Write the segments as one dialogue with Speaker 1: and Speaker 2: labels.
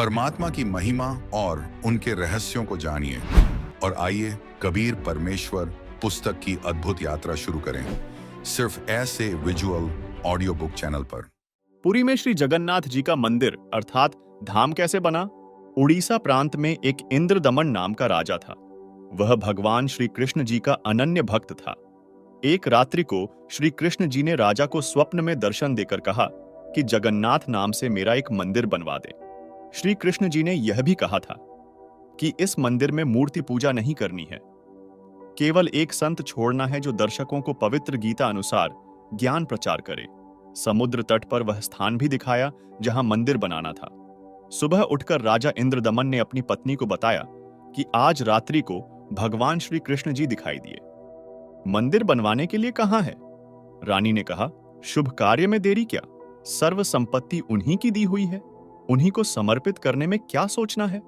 Speaker 1: परमात्मा की महिमा और उनके रहस्यों को जानिए और आइए कबीर परमेश्वर पुस्तक की अद्भुत यात्रा शुरू करें, सिर्फ ऐसे विजुअल ऑडियो बुक चैनल पर।
Speaker 2: पुरी में श्री जगन्नाथ जी का मंदिर अर्थात धाम कैसे बना? उड़ीसा प्रांत में एक इंद्रदमन नाम का राजा था। वह भगवान श्री कृष्ण जी का अनन्य भक्त था। एक रात्रि को श्री कृष्ण जी ने राजा को स्वप्न में दर्शन देकर कहा कि जगन्नाथ नाम से मेरा एक मंदिर बनवा दे। श्री कृष्ण जी ने यह भी कहा था कि इस मंदिर में मूर्ति पूजा नहीं करनी है, केवल एक संत छोड़ना है जो दर्शकों को पवित्र गीता अनुसार ज्ञान प्रचार करे। समुद्र तट पर वह स्थान भी दिखाया जहां मंदिर बनाना था। सुबह उठकर राजा इंद्रदमन ने अपनी पत्नी को बताया कि आज रात्रि को भगवान श्री कृष्ण जी दिखाई दिए। मंदिर बनवाने के लिए कहां है? रानी ने कहा, शुभ कार्य में देरी क्या? सर्व संपत्ति उन्हीं की दी हुई है, उन्हीं को समर्पित करने में क्या सोचना है?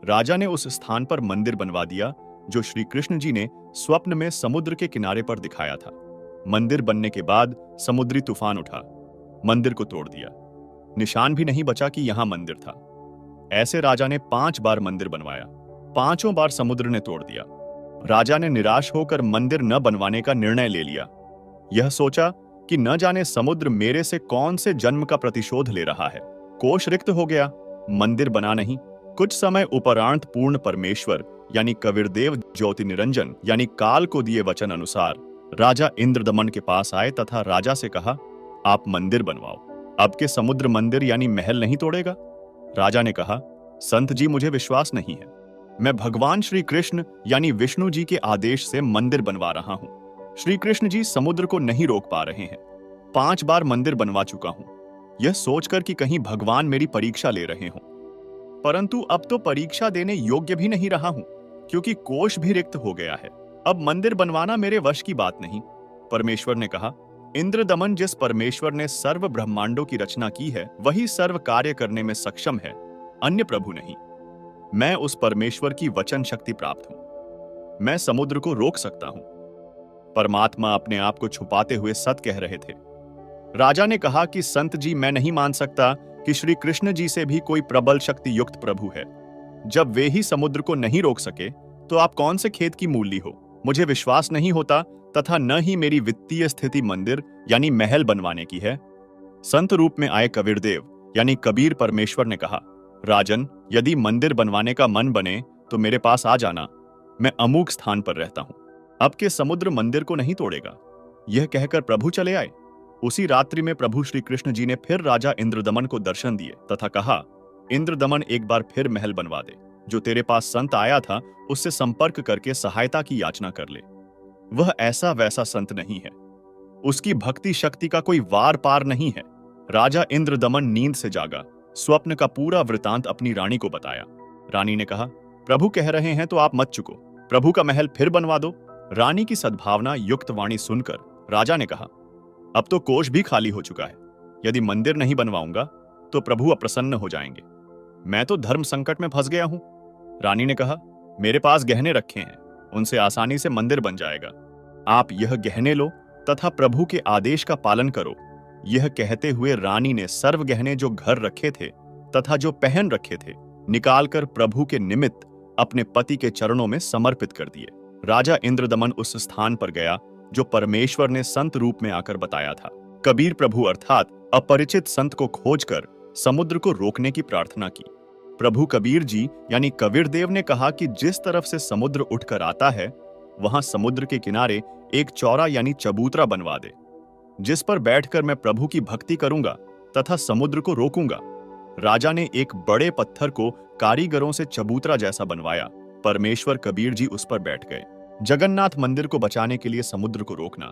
Speaker 2: राजा ने उस स्थान पर मंदिर बनवा दिया जो श्री कृष्ण जी ने स्वप्न में समुद्र के किनारे पर दिखाया था। मंदिर बनने के बाद समुद्री तूफान उठा, मंदिर को तोड़ दिया। निशान भी नहीं बचा कि यहां मंदिर था। ऐसे राजा ने 5 बार मंदिर बनवाया, 5 बार समुद्र ने तोड़ दिया। राजा ने निराश होकर मंदिर न बनवाने का निर्णय ले लिया। यह सोचा कि न जाने समुद्र मेरे से कौन से जन्म का प्रतिशोध ले रहा है। कोष रिक्त हो गया, मंदिर बना नहीं। कुछ समय उपरांत पूर्ण परमेश्वर यानी कबीरदेव ज्योति निरंजन यानी काल को दिए वचन अनुसार राजा इंद्रदमन के पास आए तथा राजा से कहा, आप मंदिर बनवाओ, अब के समुद्र मंदिर यानी महल नहीं तोड़ेगा। राजा ने कहा, संत जी मुझे विश्वास नहीं है, मैं भगवान श्री कृष्ण यानी विष्णु जी के आदेश से मंदिर बनवा रहा हूं। श्री कृष्ण जी समुद्र को नहीं रोक पा रहे हैं। 5 बार मंदिर बनवा चुका हूं, यह सोचकर कि कहीं भगवान मेरी परीक्षा ले रहे हों। परंतु अब तो परीक्षा देने योग्य भी नहीं रहा हूं, क्योंकि कोष भी रिक्त हो गया है। अब मंदिर बनवाना मेरे वश की बात नहीं। परमेश्वर ने कहा, इंद्रदमन, जिस परमेश्वर ने सर्व ब्रह्मांडों की रचना की है वही सर्व कार्य करने में सक्षम है, अन्य प्रभु नहीं। मैं उस परमेश्वर की वचन शक्ति प्राप्त हूं, मैं समुद्र को रोक सकता हूं। परमात्मा अपने आप को छुपाते हुए सत कह रहे थे। राजा ने कहा कि संत जी, मैं नहीं मान सकता कि श्री कृष्ण जी से भी कोई प्रबल शक्ति युक्त प्रभु है। जब वे ही समुद्र को नहीं रोक सके तो आप कौन से खेत की मूली हो? मुझे विश्वास नहीं होता तथा न ही मेरी वित्तीय स्थिति मंदिर यानी महल बनवाने की है। संत रूप में आए कबीरदेव यानी कबीर परमेश्वर ने कहा, राजन, यदि मंदिर बनवाने का मन बने तो मेरे पास आ जाना, मैं अमूक स्थान पर रहता हूं। अब के समुद्र मंदिर को नहीं तोड़ेगा। यह कहकर प्रभु चले आए। उसी रात्रि में प्रभु श्री कृष्ण जी ने फिर राजा इंद्रदमन को दर्शन दिए तथा कहा, इंद्रदमन, एक बार फिर महल बनवा दे। जो तेरे पास संत आया था उससे संपर्क करके सहायता की याचना कर ले। वह ऐसा वैसा संत नहीं है, उसकी भक्ति शक्ति का कोई वार पार नहीं है। राजा इंद्रदमन नींद से जागा, स्वप्न का पूरा वृतांत अपनी रानी को बताया। रानी ने कहा, प्रभु कह रहे हैं तो आप मत चुको, प्रभु का महल फिर बनवा दो। रानी की सद्भावना युक्त वाणी सुनकर राजा ने कहा, अब तो कोष भी खाली हो चुका है, यदि मंदिर नहीं बनवाऊंगा तो प्रभु अप्रसन्न हो जाएंगे। मैं तो धर्म संकट में फंस गया हूं। रानी ने कहा, मेरे पास गहने रखे हैं, उनसे आसानी से मंदिर बन जाएगा। आप यह गहने लो तथा प्रभु के आदेश का पालन करो। यह कहते हुए रानी ने सर्व गहने जो घर रखे थे तथा जो पहन रखे थे निकालकर प्रभु के निमित्त अपने पति के चरणों में समर्पित कर दिए। राजा इंद्रदमन उस स्थान पर गया जो परमेश्वर ने संत रूप में आकर बताया था। कबीर प्रभु अर्थात अपरिचित संत को खोजकर समुद्र को रोकने की प्रार्थना की। प्रभु कबीर जी यानी कबीरदेव ने कहा कि जिस तरफ से समुद्र उठकर आता है वहां समुद्र के किनारे एक चौरा यानी चबूतरा बनवा दे, जिस पर बैठकर मैं प्रभु की भक्ति करूंगा तथा समुद्र को रोकूंगा। राजा ने एक बड़े पत्थर को कारीगरों से चबूतरा जैसा बनवाया। परमेश्वर कबीर जी उस पर बैठ गए। जगन्नाथ मंदिर को बचाने के लिए समुद्र को रोकना।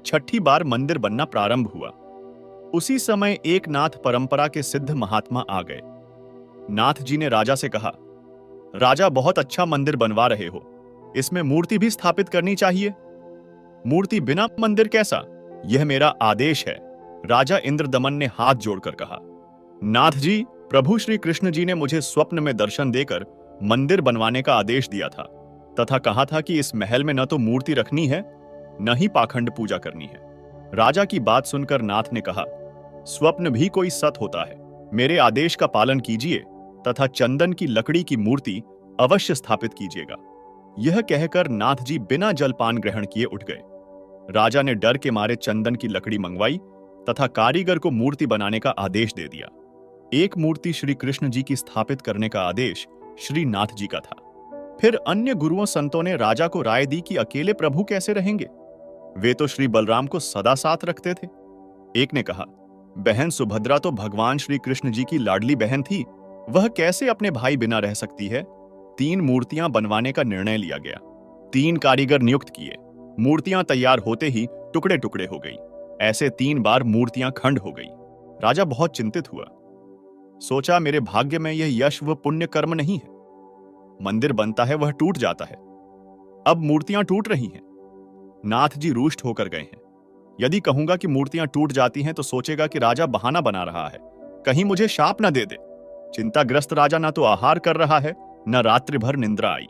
Speaker 2: 6ठी बार मंदिर बनना प्रारंभ हुआ। उसी समय एक नाथ परंपरा के सिद्ध महात्मा आ गए। नाथ जी ने राजा से कहा, राजा, बहुत अच्छा मंदिर बनवा रहे हो, इसमें मूर्ति भी स्थापित करनी चाहिए। मूर्ति बिना मंदिर कैसा? यह मेरा आदेश है। राजा इंद्रदमन ने हाथ जोड़कर कहा, नाथ जी, प्रभु श्री कृष्ण जी ने मुझे स्वप्न में दर्शन देकर मंदिर बनवाने का आदेश दिया था तथा कहा था कि इस महल में न तो मूर्ति रखनी है न ही पाखंड पूजा करनी है। राजा की बात सुनकर नाथ ने कहा, स्वप्न भी कोई सत होता है, मेरे आदेश का पालन कीजिए। तथा चंदन की लकड़ी की मूर्ति अवश्य स्थापित कीजिएगा। यह कहकर नाथ जी बिना जलपान ग्रहण किए उठ गए। राजा ने डर के मारे चंदन की लकड़ी मंगवाई तथा कारीगर को मूर्ति बनाने का आदेश दे दिया। एक मूर्ति श्री कृष्ण जी की स्थापित करने का आदेश श्री नाथ जी का था। फिर अन्य गुरुओं संतों ने राजा को राय दी कि अकेले प्रभु कैसे रहेंगे, वे तो श्री बलराम को सदा साथ रखते थे। एक ने कहा, बहन सुभद्रा तो भगवान श्री कृष्ण जी की लाडली बहन थी, वह कैसे अपने भाई बिना रह सकती है। 3 मूर्तियां बनवाने का निर्णय लिया गया। 3 कारीगर नियुक्त किए। मूर्तियां तैयार होते ही टुकड़े टुकड़े हो गई। ऐसे 3 बार मूर्तियां खंड हो गई। राजा बहुत चिंतित हुआ। सोचा, मेरे भाग्य में यह यश व पुण्य कर्म नहीं है। मंदिर बनता है वह टूट जाता है, अब मूर्तियां टूट रही हैं। नाथ जी रुष्ट होकर गए हैं। यदि कहूंगा कि मूर्तियां टूट जाती हैं तो सोचेगा कि राजा बहाना बना रहा है, कहीं मुझे शाप न दे दे। चिंताग्रस्त राजा न तो आहार कर रहा है, न रात्रि भर निंद्रा आई।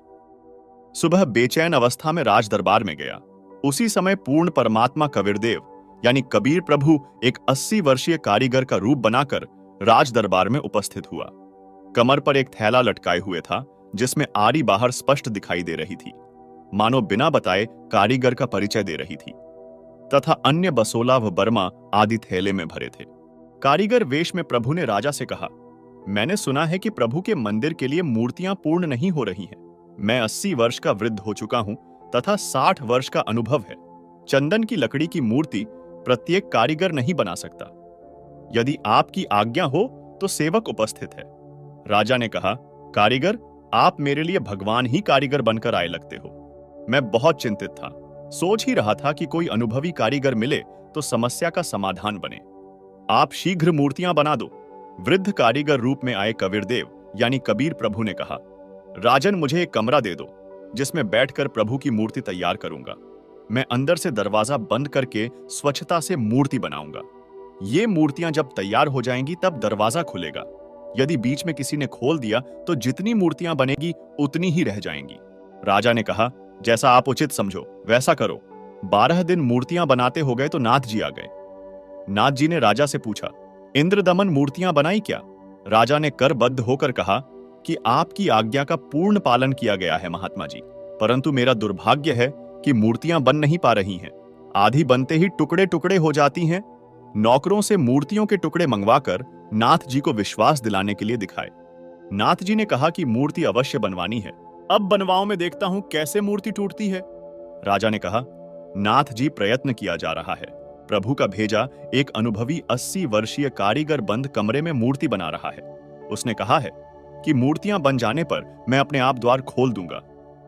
Speaker 2: सुबह बेचैन अवस्था में राज दरबार में गया। उसी समय पूर्ण परमात्मा कबीरदेव यानी कबीर प्रभु एक 80 वर्षीय कारीगर का रूप बनाकर राज दरबार में उपस्थित हुआ। कमर पर एक थैला लटकाए हुए था जिसमें आरी बाहर स्पष्ट दिखाई दे रही थी, मानो बिना बताए कारीगर का परिचय दे रही थी, तथा अन्य बसोला व बर्मा आदि थैले में भरे थे। कारीगर वेश में प्रभु ने राजा से कहा, मैंने सुना है कि प्रभु के मंदिर के लिए मूर्तियां पूर्ण नहीं हो रही हैं। मैं 80 वर्ष का वृद्ध हो चुका हूं तथा 60 वर्ष का अनुभव है। चंदन की लकड़ी की मूर्ति प्रत्येक कारीगर नहीं बना सकता। यदि आपकी आज्ञा हो तो सेवक उपस्थित है। राजा ने कहा, कारीगर, आप मेरे लिए भगवान ही कारीगर बनकर आए लगते हो। मैं बहुत चिंतित था, सोच ही रहा था कि कोई अनुभवी कारीगर मिले तो समस्या का समाधान बने। आप शीघ्र मूर्तियां बना दो। वृद्ध कारीगर रूप में आए कबीरदेव यानी कबीर प्रभु ने कहा, राजन, मुझे एक कमरा दे दो जिसमें बैठकर प्रभु की मूर्ति तैयार करूंगा। मैं अंदर से दरवाजा बंद करके स्वच्छता से मूर्ति बनाऊंगा। ये मूर्तियां जब तैयार हो जाएंगी तब दरवाजा खुलेगा। यदि बीच में किसी ने खोल दिया तो जितनी मूर्तियां बनेगी उतनी ही रह जाएंगी। राजा ने कहा, जैसा आप उचित समझो वैसा करो। 12 दिन मूर्तियां बनाते हो गए तो नाथ जी आ गए। नाथ जी ने राजा से पूछा, इंद्रदमन मूर्तियां बनाई क्या? राजा ने करबद्ध होकर कहा कि आपकी आज्ञा का पूर्ण पालन किया गया है महात्मा जी, परंतु मेरा दुर्भाग्य है कि मूर्तियां बन नहीं पा रही हैं। आधी बनते ही टुकड़े टुकड़े हो जाती हैं। नौकरों से मूर्तियों के टुकड़े मंगवाकर नाथ जी को विश्वास दिलाने के लिए दिखाए। नाथ जी ने कहा कि मूर्ति अवश्य बनवानी है, अब बनवाओ, मैं देखता हूं कैसे मूर्ति टूटती है। राजा ने कहा, नाथ जी, प्रयत्न किया जा रहा है। प्रभु का भेजा एक अनुभवी 80 वर्षीय कारीगर बंद कमरे में मूर्ति बना रहा है। उसने कहा है कि मूर्तियां बन जाने पर मैं अपने आप द्वार खोल दूंगा।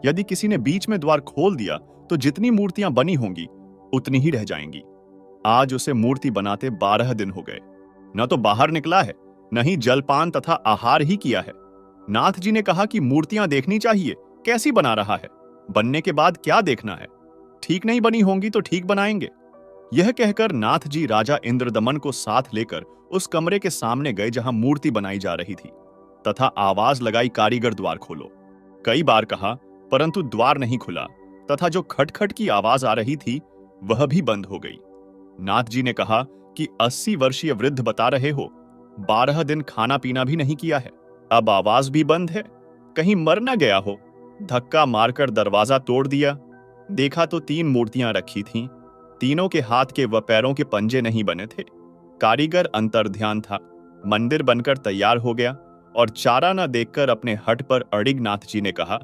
Speaker 2: यदि किसी ने बीच में द्वार खोल दिया तो जितनी मूर्तियां बनी होंगी उतनी ही रह जाएंगी। आज उसे मूर्ति बनाते 12 दिन हो गए। न तो बाहर निकला है, न ही जलपान तथा आहार ही किया है। नाथ जी ने कहा कि मूर्तियां देखनी चाहिए, कैसी बना रहा है, बनने के बाद क्या देखना है, ठीक नहीं बनी होंगी तो ठीक बनाएंगे। यह कहकर नाथ जी राजा इंद्रदमन को साथ लेकर उस कमरे के सामने गए जहां मूर्ति बनाई जा रही थी, तथा आवाज लगाई, कारीगर द्वार खोलो। कई बार कहा, परंतु द्वार नहीं खुला तथा जो खटखट की आवाज आ रही थी वह भी बंद हो गई। नाथ जी ने कहा कि 80 वर्षीय वृद्ध बता रहे हो, 12 दिन खाना पीना भी नहीं किया है, अब आवाज भी बंद है, कहीं मर न गया हो। धक्का मारकर दरवाजा तोड़ दिया। देखा तो 3 मूर्तियां रखी थीं। तीनों के हाथ के व पैरों के पंजे नहीं बने थे। कारीगर अंतर्ध्यान था। मंदिर बनकर तैयार हो गया और चारा न देखकर अपने हट पर अड़िग नाथ जी ने कहा,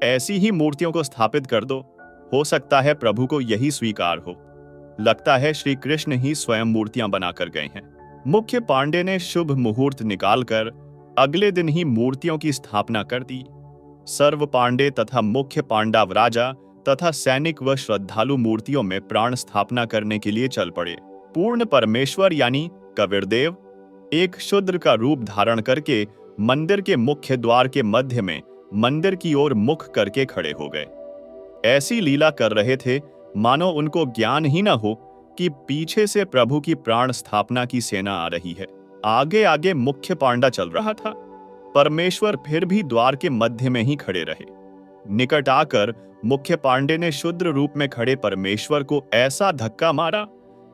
Speaker 2: ऐसी ही मूर्तियों को स्थापित कर दो, हो सकता है प्रभु को यही स्वीकार हो। लगता है श्री कृष्ण ही स्वयं मूर्तियां बनाकर गए हैं। मुख्य पांडे ने शुभ मुहूर्त निकालकर अगले दिन ही मूर्तियों की स्थापना कर दी। सर्व पांडे तथा मुख्य पांडव राजा तथा सैनिक व श्रद्धालु मूर्तियों में प्राण स्थापना करने के लिए चल पड़े। पूर्ण परमेश्वर यानी कबीरदेव एक शूद्र का रूप धारण करके मंदिर के मुख्य द्वार के मध्य में मंदिर की ओर मुख करके खड़े हो गए। ऐसी लीला कर रहे थे मानो उनको ज्ञान ही न हो कि पीछे से प्रभु की प्राण स्थापना की सेना आ रही है। आगे आगे मुख्य पांडा चल रहा था। परमेश्वर फिर भी द्वार के मध्य में ही खड़े रहे। निकट आकर मुख्य पांडे ने शूद्र रूप में खड़े परमेश्वर को ऐसा धक्का मारा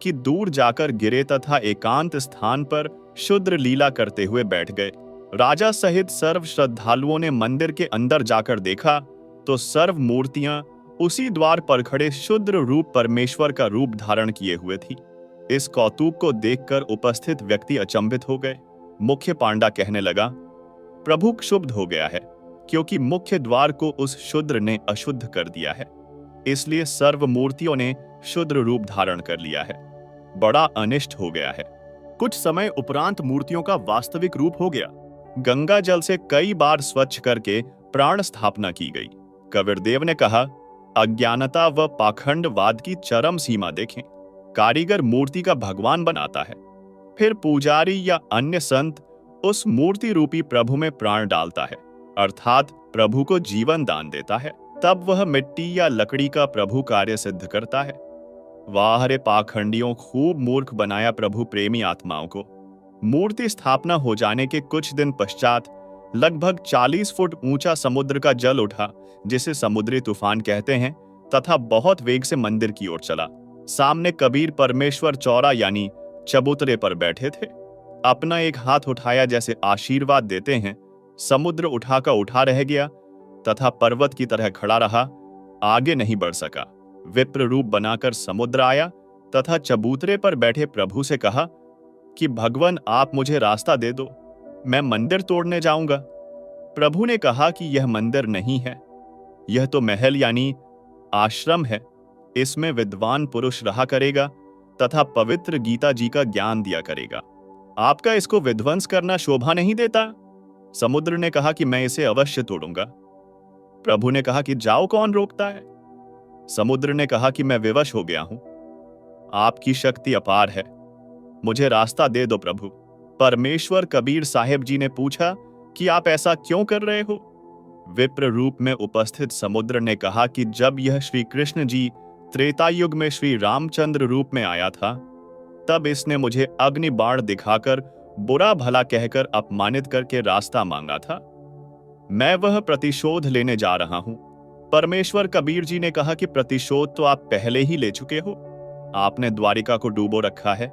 Speaker 2: कि दूर जाकर गिरे तथा एकांत स्थान पर शूद्र लीला करते हुए बैठ गए। राजा सहित सर्व श्रद्धालुओं ने मंदिर के अंदर जाकर देखा तो सर्व मूर्तियां उसी द्वार पर खड़े शुद्र रूप परमेश्वर का रूप धारण किए हुए थी। इस कौतुक को देखकर उपस्थित व्यक्ति अचंभित हो गए। मुख्य पांडा कहने लगा, प्रभु क्षुब्ध हो गया है, क्योंकि मुख्य द्वार को उस शूद्र ने अशुद्ध कर दिया है, इसलिए सर्व मूर्तियों ने शुद्र रूप धारण कर लिया है। बड़ा अनिष्ट हो गया है। कुछ समय उपरांत मूर्तियों का वास्तविक रूप हो गया। गंगा जल से कई बार स्वच्छ करके प्राण स्थापना की गई। कबीरदेव ने कहा, अज्ञानता व पाखंडवाद की चरम सीमा देखें। कारीगर मूर्ति का भगवान बनाता है, फिर पुजारी या अन्य संत उस मूर्ति रूपी प्रभु में प्राण डालता है, अर्थात प्रभु को जीवन दान देता है, तब वह मिट्टी या लकड़ी का प्रभु कार्य सिद्ध करता है। वाह रे पाखंडियों, खूब मूर्ख बनाया प्रभु प्रेमी आत्माओं को। मूर्ति स्थापना हो जाने के कुछ दिन पश्चात लगभग 40 फुट ऊंचा समुद्र का जल उठा, जिसे समुद्री तूफान कहते हैं, तथा बहुत वेग से मंदिर की ओर चला। सामने कबीर परमेश्वर चौरा यानी चबूतरे पर बैठे थे। अपना एक हाथ उठाया जैसे आशीर्वाद देते हैं। समुद्र उठा का उठा रह गया तथा पर्वत की तरह खड़ा रहा, आगे नहीं बढ़ सका। विप्र रूप बनाकर समुद्र आया तथा चबूतरे पर बैठे प्रभु से कहा कि भगवान, आप मुझे रास्ता दे दो, मैं मंदिर तोड़ने जाऊंगा। प्रभु ने कहा कि यह मंदिर नहीं है, यह तो महल यानी आश्रम है। इसमें विद्वान पुरुष रहा करेगा तथा पवित्र गीता जी का ज्ञान दिया करेगा। आपका इसको विध्वंस करना शोभा नहीं देता। समुद्र ने कहा कि मैं इसे अवश्य तोड़ूंगा। प्रभु ने कहा कि जाओ, कौन रोकता है। समुद्र ने कहा कि मैं विवश हो गया हूं, आपकी शक्ति अपार है, मुझे रास्ता दे दो प्रभु। परमेश्वर कबीर साहेब जी ने पूछा कि आप ऐसा क्यों कर रहे हो। विप्र रूप में उपस्थित समुद्र ने कहा कि जब यह श्री कृष्ण जी त्रेता युग में श्री रामचंद्र रूप में आया था, तब इसने मुझे अग्नि बाण दिखाकर बुरा भला कहकर अपमानित करके रास्ता मांगा था। मैं वह प्रतिशोध लेने जा रहा हूं। परमेश्वर कबीर जी ने कहा कि प्रतिशोध तो आप पहले ही ले चुके हो, आपने द्वारिका को डूबो रखा है।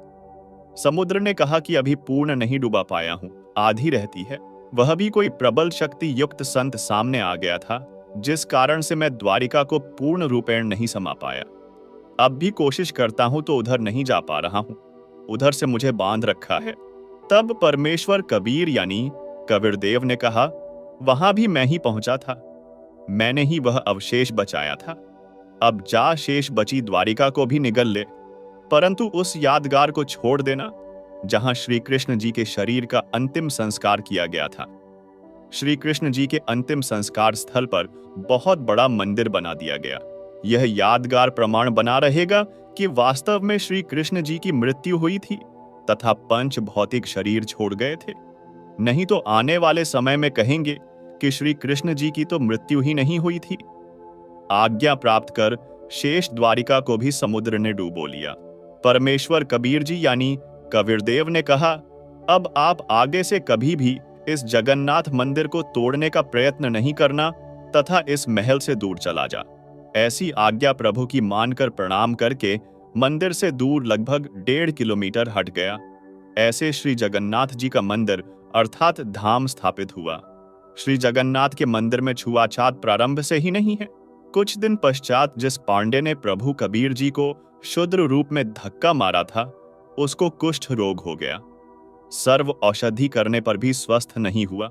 Speaker 2: समुद्र ने कहा कि अभी पूर्ण नहीं डूबा पाया हूं, आधी रहती है। वह भी कोई प्रबल शक्ति युक्त संत सामने आ गया था, जिस कारण से मैं द्वारिका को पूर्ण रूपेण नहीं समा पाया। अब भी कोशिश करता हूं तो उधर नहीं जा पा रहा हूं, उधर से मुझे बांध रखा है। तब परमेश्वर कबीर यानी कबीरदेव ने कहा, वहां भी मैं ही पहुंचा था, मैंने ही वह अवशेष बचाया था। अब जा शेष बची द्वारिका को भी निगल ले, परंतु उस यादगार को छोड़ देना जहां श्री कृष्ण जी के शरीर का अंतिम संस्कार किया गया था। श्री कृष्ण जी के अंतिम संस्कार स्थल पर बहुत बड़ा मंदिर बना दिया गया। यह यादगार प्रमाण बना रहेगा कि वास्तव में श्री कृष्ण जी की मृत्यु हुई थी तथा पंच भौतिक शरीर छोड़ गए थे। नहीं तो आने वाले समय में कहेंगे कि श्री कृष्ण जी की तो मृत्यु ही नहीं हुई थी। आज्ञा प्राप्त कर शेष द्वारिका को भी समुद्र ने डूबो लिया। परमेश्वर कबीर जी यानी कबीरदेव ने कहा, अब आप आगे से कभी भी इस जगन्नाथ मंदिर को तोड़ने का प्रयत्न नहीं करना तथा इस महल से दूर चला जा। ऐसी आज्ञा प्रभु की मानकर प्रणाम करके मंदिर से दूर लगभग 1.5 किलोमीटर हट गया। ऐसे श्री जगन्नाथ जी का मंदिर अर्थात धाम स्थापित हुआ। श्री जगन्नाथ के मंदिर में छुआछात प्रारंभ से ही नहीं है। कुछ दिन पश्चात जिस पांडे ने प्रभु कबीर जी को शुद्र रूप में धक्का मारा था, उसको कुष्ठ रोग हो गया। सर्व औषधि करने पर भी स्वस्थ नहीं हुआ।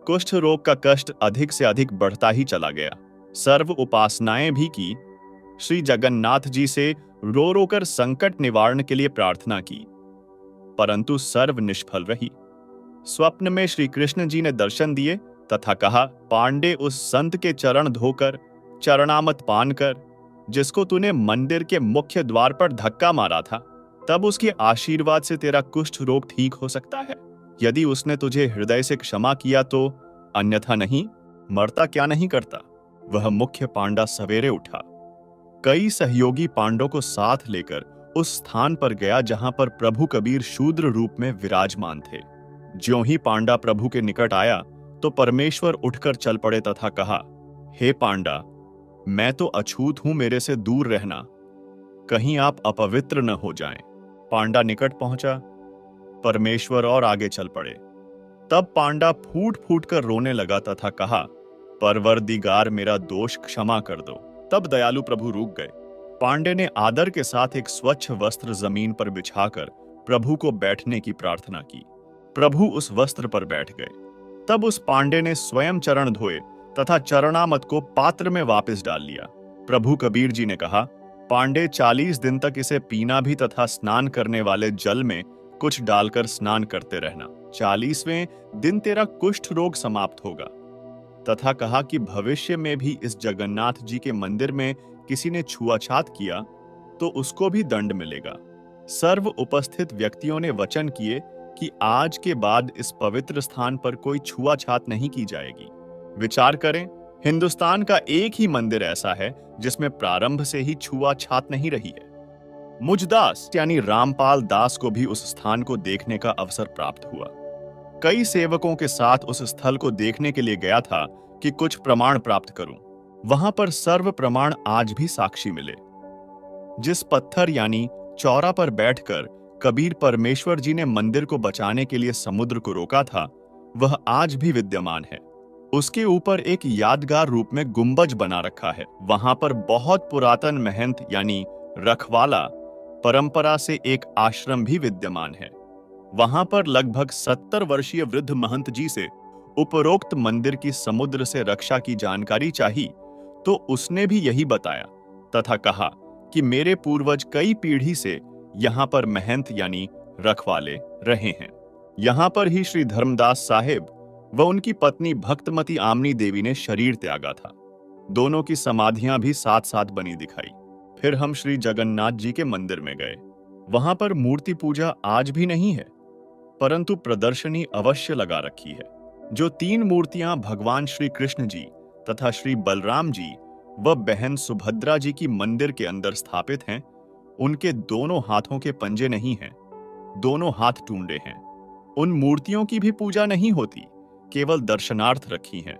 Speaker 2: कुष्ठ रोग का कष्ट अधिक से अधिक बढ़ता ही चला गया। सर्व उपासनाएं भी की, श्री जगन्नाथ जी से रो रो कर संकट निवारण के लिए प्रार्थना की, परंतु सर्व निष्फल रही। स्वप्न में श्री कृष्ण जी ने दर्शन दिए तथा कहा, पांडे, उस संत के चरण धोकर चरणामत पान कर जिसको तूने मंदिर के मुख्य द्वार पर धक्का मारा था, तब उसके आशीर्वाद से तेरा कुष्ठ रोग ठीक हो सकता है, यदि उसने तुझे हृदय से क्षमा किया तो, अन्यथा नहीं। मरता क्या नहीं करता। वह मुख्य पांडा सवेरे उठा, कई सहयोगी पांडों को साथ लेकर उस स्थान पर गया जहां पर प्रभु कबीर शूद्र रूप में विराजमान थे। ज्यों ही पांडा प्रभु के निकट आया तो परमेश्वर उठकर चल पड़े तथा कहा, हे पांडा, मैं तो अछूत हूं, मेरे से दूर रहना, कहीं आप अपवित्र न हो जाएं। पांडा निकट पहुंचा, परमेश्वर और आगे चल पड़े। तब पांडा फूट फूट कर रोने लगा तथा कहा, परवरदिगार मेरा दोष क्षमा कर दो। तब दयालु प्रभु रुक गए। पांडे ने आदर के साथ एक स्वच्छ वस्त्र जमीन पर बिछाकर प्रभु को बैठने की प्रार्थना की। प्रभु उस वस्त्र पर बैठ गए। तब उस पांडे ने स्वयं चरण धोए तथा चरणामत को पात्र में वापस डाल लिया। प्रभु कबीर जी ने कहा, पांडे 40 दिन तक इसे पीना भी तथा स्नान करने वाले जल में कुछ डालकर स्नान करते रहना। 40वें दिन तेरा कुष्ठ रोग समाप्त होगा। तथा कहा कि भविष्य में भी इस जगन्नाथ जी के मंदिर में किसी ने छुआछात किया तो उसको भी दंड मिलेगा। सर्व उपस्थित व्यक्तियों ने वचन किए कि आज के बाद इस पवित्र स्थान पर कोई छुआछात नहीं की जाएगी। विचार करें, हिंदुस्तान का एक ही मंदिर ऐसा है जिसमें प्रारंभ से ही छुआछात नहीं रही है। मुझदास यानी रामपाल दास को भी उस स्थान को देखने का अवसर प्राप्त हुआ। कई सेवकों के साथ उस स्थल को देखने के लिए गया था कि कुछ प्रमाण प्राप्त करूं। वहां पर सर्व प्रमाण आज भी साक्षी मिले। जिस पत्थर यानी चौरा पर बैठकर कबीर परमेश्वर जी ने मंदिर को बचाने के लिए समुद्र को रोका था, वह आज भी विद्यमान है। उसके ऊपर एक यादगार रूप में गुंबज बना रखा है। वहां पर बहुत पुरातन महंत यानी रखवाला परंपरा से एक आश्रम भी विद्यमान है। वहां पर लगभग 70 वर्षीय वृद्ध महंत जी से उपरोक्त मंदिर की समुद्र से रक्षा की जानकारी चाहिए तो उसने भी यही बताया तथा कहा कि मेरे पूर्वज कई पीढ़ी से यहाँ पर महंत यानी रखवाले रहे हैं। यहाँ पर ही श्री धर्मदास साहेब व उनकी पत्नी भक्तमती आमनी देवी ने शरीर त्यागा था। दोनों की समाधियां भी साथ साथ बनी दिखाई। फिर हम श्री जगन्नाथ जी के मंदिर में गए। वहां पर मूर्ति पूजा आज भी नहीं है, परंतु प्रदर्शनी अवश्य लगा रखी है। जो 3 मूर्तियां भगवान श्री कृष्ण जी तथा श्री बलराम जी व बहन सुभद्रा जी की मंदिर के अंदर स्थापित हैं, उनके दोनों हाथों के पंजे नहीं हैं, दोनों हाथ टूंडे हैं। उन मूर्तियों की भी पूजा नहीं होती, केवल दर्शनार्थ रखी हैं।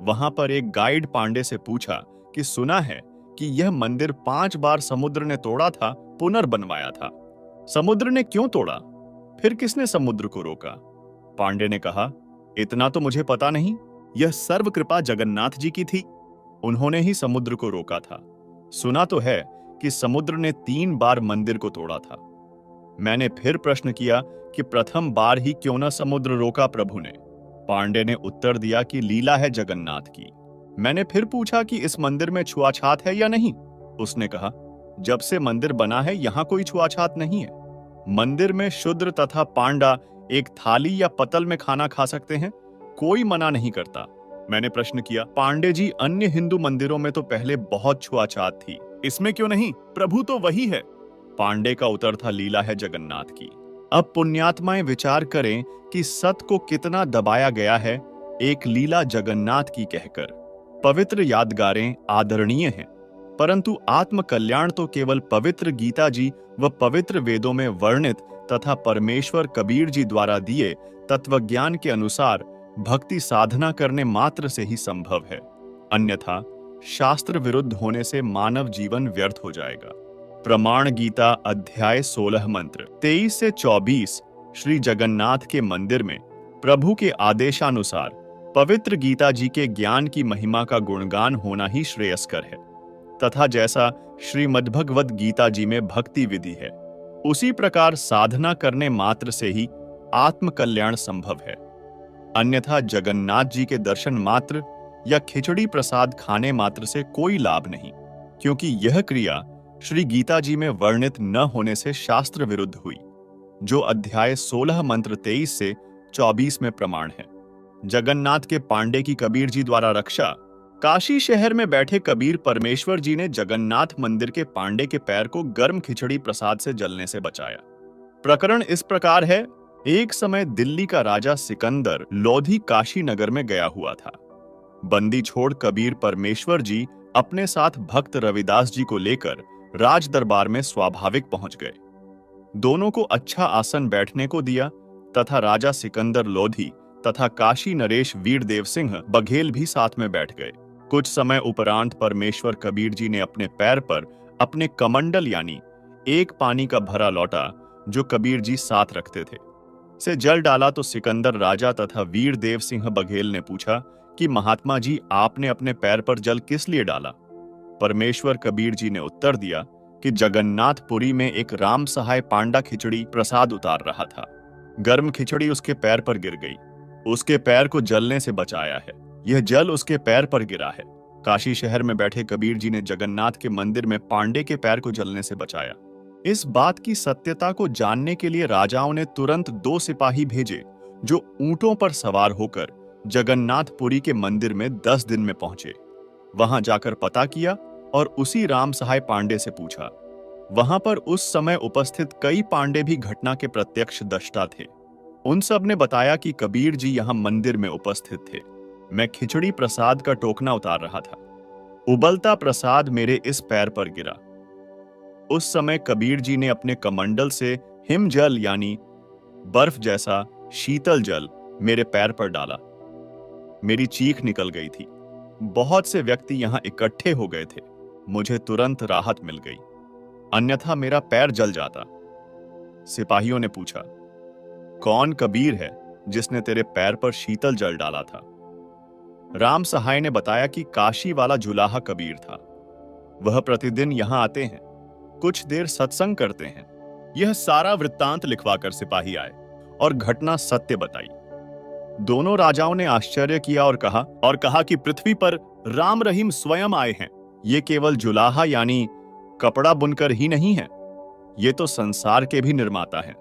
Speaker 2: वहां पर एक गाइड पांडे से पूछा कि सुना है कि यह मंदिर 5 बार समुद्र ने तोड़ा था, पुनर्बनवाया था। समुद्र ने क्यों तोड़ा? फिर किसने समुद्र को रोका? पांडे ने कहा, इतना तो मुझे पता नहीं, यह सर्व कृपा जगन्नाथ जी की थी, उन्होंने ही समुद्र को रोका था। सुना तो है कि समुद्र ने 3 बार मंदिर को तोड़ा था। मैंने फिर प्रश्न किया कि प्रथम बार ही क्यों न समुद्र रोका प्रभु ने? पांडे ने उत्तर दिया कि लीला है जगन्नाथ की। मैंने फिर पूछा कि इस मंदिर में छुआछात है या नहीं? उसने कहा, जब से मंदिर बना है यहां कोई छुआछात नहीं है। मंदिर में शूद्र तथा पांडा एक थाली या पतल में खाना खा सकते हैं, कोई मना नहीं करता। मैंने प्रश्न किया, पांडे जी अन्य हिंदू मंदिरों में तो पहले बहुत छुआछात थी, इसमें क्यों नहीं? प्रभु तो वही है। पांडे का उत्तर था, लीला है जगन्नाथ की। अब पुण्यात्माएं विचार करें कि सत को कितना दबाया गया है एक लीला जगन्नाथ की कहकर। पवित्र यादगारें आदरणीय हैं, परंतु आत्म कल्याण तो केवल पवित्र गीता जी व पवित्र वेदों में वर्णित तथा परमेश्वर कबीर जी द्वारा दिए तत्वज्ञान के अनुसार भक्ति साधना करने मात्र से ही संभव है। अन्यथा शास्त्र विरुद्ध होने से मानव जीवन व्यर्थ हो जाएगा। प्रमाण गीता अध्याय 16 मंत्र 23 से 24 श्री जगन्नाथ के मंदिर में प्रभु के आदेशानुसार पवित्र गीता जी के ज्ञान की महिमा का गुणगान होना ही श्रेयस्कर है तथा जैसा श्रीमद्भगवद गीता जी में भक्ति विधि है, उसी प्रकार साधना करने मात्र से ही आत्म कल्याण संभव है। अन्यथा जगन्नाथ जी के दर्शन मात्र या खिचड़ी प्रसाद खाने मात्र से कोई लाभ नहीं, क्योंकि यह क्रिया श्री गीता जी में वर्णित न होने से शास्त्र विरुद्ध हुई, जो अध्याय 16 मंत्र 23 से 24 में प्रमाण है। जगन्नाथ के पांडे की कबीर जी द्वारा रक्षा। काशी शहर में बैठे कबीर परमेश्वर जी ने जगन्नाथ मंदिर के पांडे के पैर को गर्म खिचड़ी प्रसाद से जलने से बचाया। प्रकरण इस प्रकार है, एक समय दिल्ली का राजा सिकंदर लोधी काशी नगर में गया हुआ था। बंदी छोड़ कबीर परमेश्वर जी अपने साथ भक्त रविदास जी को लेकर राज दरबार में स्वाभाविक पहुंच गए। दोनों को अच्छा आसन बैठने को दिया तथा राजा सिकंदर लोधी तथा काशी नरेश वीरदेव सिंह बघेल भी साथ में बैठ गए। कुछ समय उपरांत परमेश्वर कबीर जी ने अपने पैर पर अपने कमंडल यानी एक पानी का भरा लौटा जो कबीर जी साथ रखते थे, से जल डाला तो सिकंदर राजा तथा वीर देव सिंह बघेल ने पूछा कि महात्मा जी, आपने अपने पैर पर जल किस लिए डाला? परमेश्वर कबीर जी ने उत्तर दिया कि जगन्नाथपुरी में एक राम सहाय पांडा खिचड़ी प्रसाद उतार रहा था। गर्म खिचड़ी उसके पैर पर गिर गई। उसके पैर को जलने से बचाया है। यह जल उसके पैर पर गिरा है। काशी शहर में बैठे कबीर जी ने जगन्नाथ के मंदिर में पांडे के पैर को जलने से बचाया। इस बात की सत्यता को जानने के लिए राजाओं ने तुरंत 2 सिपाही भेजे जो ऊंटों पर सवार होकर जगन्नाथपुरी के मंदिर में 10 दिन में पहुंचे। वहां जाकर पता किया और उसी राम सहाय पांडे से पूछा। वहां पर उस समय उपस्थित कई पांडे भी घटना के प्रत्यक्षदर्शी थे। उन सब ने बताया कि कबीर जी यहां मंदिर में उपस्थित थे। मैं खिचड़ी प्रसाद का टोकना उतार रहा था। उबलता प्रसाद मेरे इस पैर पर गिरा। उस समय कबीर जी ने अपने कमंडल से हिमजल यानी बर्फ जैसा शीतल जल मेरे पैर पर डाला। मेरी चीख निकल गई थी। बहुत से व्यक्ति यहां इकट्ठे हो गए थे। मुझे तुरंत राहत मिल गई, अन्यथा मेरा पैर जल जाता। सिपाहियों ने पूछा, कौन कबीर है जिसने तेरे पैर पर शीतल जल डाला था? राम सहाय ने बताया कि काशी वाला जुलाहा कबीर था। वह प्रतिदिन यहां आते हैं, कुछ देर सत्संग करते हैं। यह सारा वृत्तांत लिखवाकर सिपाही आए और घटना सत्य बताई। दोनों राजाओं ने आश्चर्य किया और कहा कि पृथ्वी पर राम रहीम स्वयं आए हैं। ये केवल जुलाहा यानी कपड़ा बुनकर ही नहीं है, ये तो संसार के भी निर्माता हैं।